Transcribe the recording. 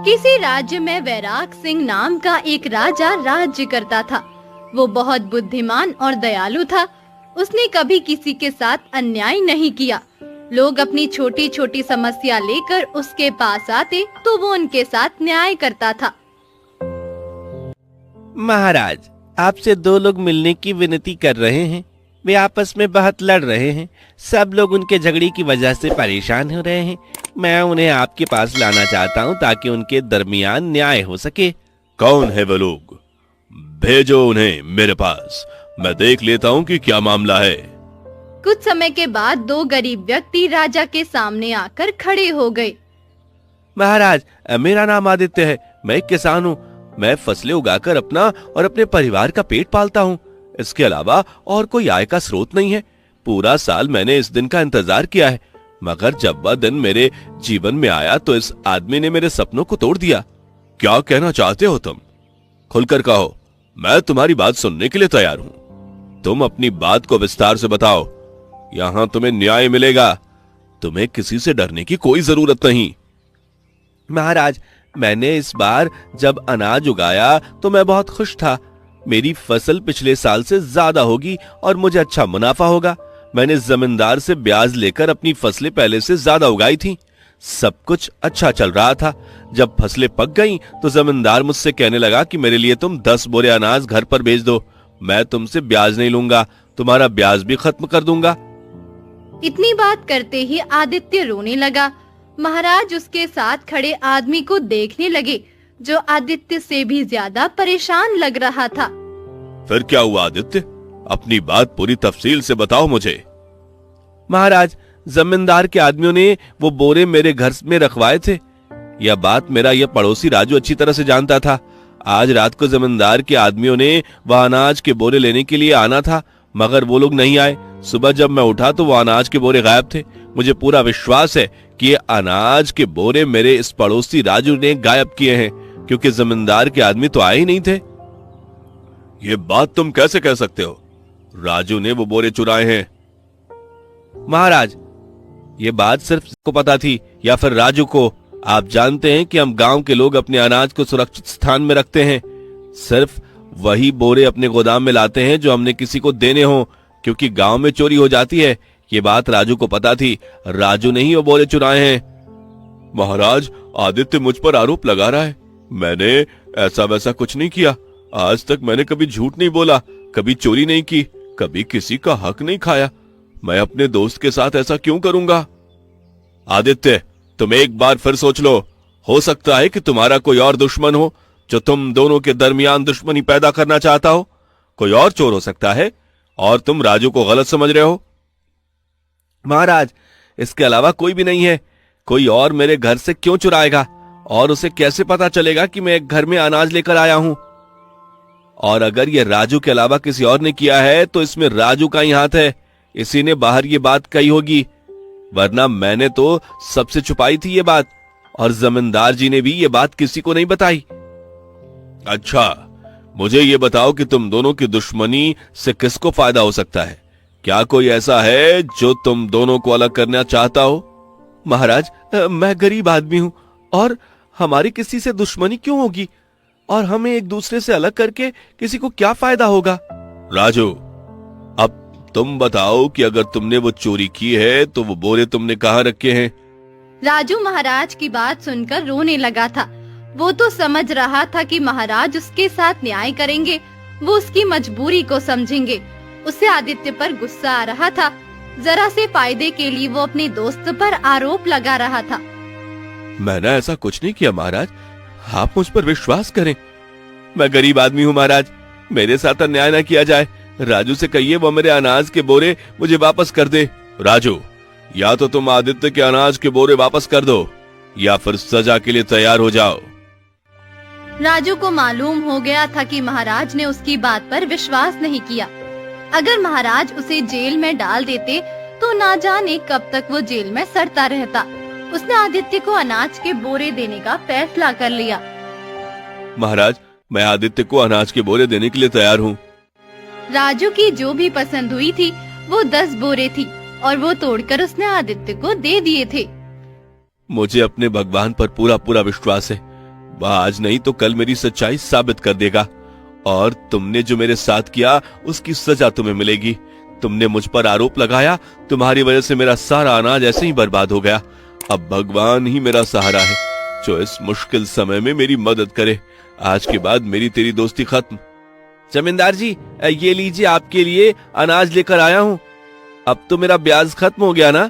किसी राज्य में वैराग सिंह नाम का एक राजा राज्य करता था। वो बहुत बुद्धिमान और दयालु था। उसने कभी किसी के साथ अन्याय नहीं किया। लोग अपनी छोटी छोटी समस्या लेकर उसके पास आते तो वो उनके साथ न्याय करता था। महाराज, आपसे दो लोग मिलने की विनती कर रहे हैं। वे आपस में बहुत लड़ रहे हैं। सब लोग उनके झगड़े की वजह से परेशान हो रहे हैं। मैं उन्हें आपके पास लाना चाहता हूं ताकि उनके दरमियान न्याय हो सके। कौन है वो लोग? भेजो उन्हें मेरे पास, मैं देख लेता हूं कि क्या मामला है। कुछ समय के बाद दो गरीब व्यक्ति राजा के सामने आकर खड़े हो गए। महाराज, मेरा नाम आदित्य है। मैं एक किसान हूँ। मैं फसलें उगाकर अपना और अपने परिवार का पेट पालता हूँ। इसके अलावा और कोई आय का स्रोत नहीं है। पूरा साल मैंने इस दिन का इंतजार किया है, मगर जब वह दिन मेरे जीवन में आया तो इस आदमी ने मेरे सपनों को तोड़ दिया। क्या कहना चाहते हो तुम? खुलकर कहो, मैं तुम्हारी बात सुनने के लिए तैयार हूं। तुम अपनी बात को विस्तार से बताओ। यहां तुम्हें न्याय मिलेगा। तुम्हें किसी से डरने की कोई जरूरत नहीं। महाराज, मैंने इस बार जब अनाज उगाया तो मैं बहुत खुश था। मेरी फसल पिछले साल से ज्यादा होगी और मुझे अच्छा मुनाफा होगा। मैंने जमींदार से ब्याज लेकर अपनी फसलें पहले से ज्यादा उगाई थी। सब कुछ अच्छा चल रहा था। जब फसलें पक गईं तो जमींदार मुझसे कहने लगा कि मेरे लिए तुम 10 बोरे अनाज घर पर भेज दो। मैं तुमसे ब्याज नहीं लूंगा, तुम्हारा ब्याज भी खत्म कर दूंगा। इतनी बात करते ही आदित्य रोने लगा। महाराज उसके साथ खड़े आदमी को देखने लगे, जो आदित्य से भी ज्यादा परेशान लग रहा था। फिर क्या हुआ आदित्य? अपनी बात पूरी तफसील से बताओ मुझे। महाराज, जमींदार के आदमियों ने वो बोरे मेरे घर में रखवाए थे। यह बात मेरा यह पड़ोसी राजू अच्छी तरह से जानता था। आज रात को जमींदार के आदमियों ने वह अनाज के बोरे लेने के लिए आना था, मगर वो लोग नहीं आए। सुबह जब मैं उठा तो वो अनाज के बोरे गायब थे। मुझे पूरा विश्वास है कि ये अनाज के बोरे मेरे इस पड़ोसी राजू ने गायब किए हैं, क्योंकि जमींदार के आदमी तो आए ही नहीं थे। ये बात तुम कैसे कह सकते हो? राजू ने वो बोरे चुराए हैं। महाराज, ये बात सिर्फ को पता थी या फिर राजू को। आप जानते हैं कि हम गांव के लोग अपने अनाज को सुरक्षित स्थान में रखते हैं। सिर्फ वही बोरे अपने गोदाम में लाते हैं जो हमने किसी को देने हो, क्योंकि गांव में चोरी हो जाती है। ये बात राजू को पता थी। राजू ने ही वो बोरे चुराए हैं। महाराज, आदित्य मुझ पर आरोप लगा रहा है। मैंने ऐसा वैसा कुछ नहीं किया। आज तक मैंने कभी झूठ नहीं बोला, कभी चोरी नहीं की, कभी किसी का हक नहीं खाया। मैं अपने दोस्त के साथ ऐसा क्यों करूंगा? आदित्य, तुम एक बार फिर सोच लो। हो सकता है कि तुम्हारा कोई और दुश्मन हो जो तुम दोनों के दरमियान दुश्मनी पैदा करना चाहता हो। कोई और चोर हो सकता है और तुम राजू को गलत समझ रहे हो। महाराज, इसके अलावा कोई भी नहीं है। कोई और मेरे घर से क्यों चुराएगा? और उसे कैसे पता चलेगा कि मैं एक घर में अनाज लेकर आया हूं? और अगर ये राजू के अलावा किसी और ने किया है तो इसमें राजू का ही हाथ है। इसी ने बाहर ये बात कही होगी, वरना मैंने तो सबसे छुपाई थी ये बात, और जमींदार जी ने भी ये बात किसी को नहीं बताई। अच्छा, मुझे ये बताओ कि तुम दोनों की दुश्मनी से किसको फायदा हो सकता है? क्या कोई ऐसा है जो तुम दोनों को अलग करना चाहता हो? महाराज, मैं गरीब आदमी हूं और हमारी किसी से दुश्मनी क्यों होगी? और हमें एक दूसरे से अलग करके किसी को क्या फायदा होगा? राजू, अब तुम बताओ कि अगर तुमने वो चोरी की है तो वो बोरे तुमने कहाँ रखे हैं? राजू महाराज की बात सुनकर रोने लगा था। वो तो समझ रहा था कि महाराज उसके साथ न्याय करेंगे, वो उसकी मजबूरी को समझेंगे। उसे आदित्य पर गुस्सा आ रहा था। जरा से फायदे के लिए वो अपने दोस्त पर आरोप लगा रहा था। मैंने ऐसा कुछ नहीं किया महाराज, आप मुझ पर विश्वास करें। मैं गरीब आदमी हूँ महाराज, मेरे साथ अन्याय न किया जाए। राजू से कहिए वो मेरे अनाज के बोरे मुझे वापस कर दे। राजू, या तो तुम आदित्य के अनाज के बोरे वापस कर दो या फिर सजा के लिए तैयार हो जाओ। राजू को मालूम हो गया था कि महाराज ने उसकी बात पर विश्वास नहीं किया। अगर महाराज उसे जेल में डाल देते तो ना जाने कब तक वो जेल में सड़ता रहता। उसने आदित्य को अनाज के बोरे देने का फैसला कर लिया। महाराज, मैं आदित्य को अनाज के बोरे देने के लिए तैयार हूँ। राजू की जो भी पसंद हुई थी वो 10 बोरे थी और वो तोड़कर उसने आदित्य को दे दिए थे। मुझे अपने भगवान पर पूरा पूरा विश्वास है। वह आज नहीं तो कल मेरी सच्चाई साबित कर देगा और तुमने जो मेरे साथ किया उसकी सजा तुम्हें मिलेगी। तुमने मुझ पर आरोप लगाया, तुम्हारी वजह से मेरा सारा अनाज ऐसे ही बर्बाद हो गया। अब भगवान ही मेरा सहारा है जो इस मुश्किल समय में मेरी मदद करे। आज के बाद मेरी तेरी दोस्ती खत्म। जमींदार जी, ये लीजिए आपके लिए अनाज लेकर आया हूँ। अब तो मेरा ब्याज खत्म हो गया ना?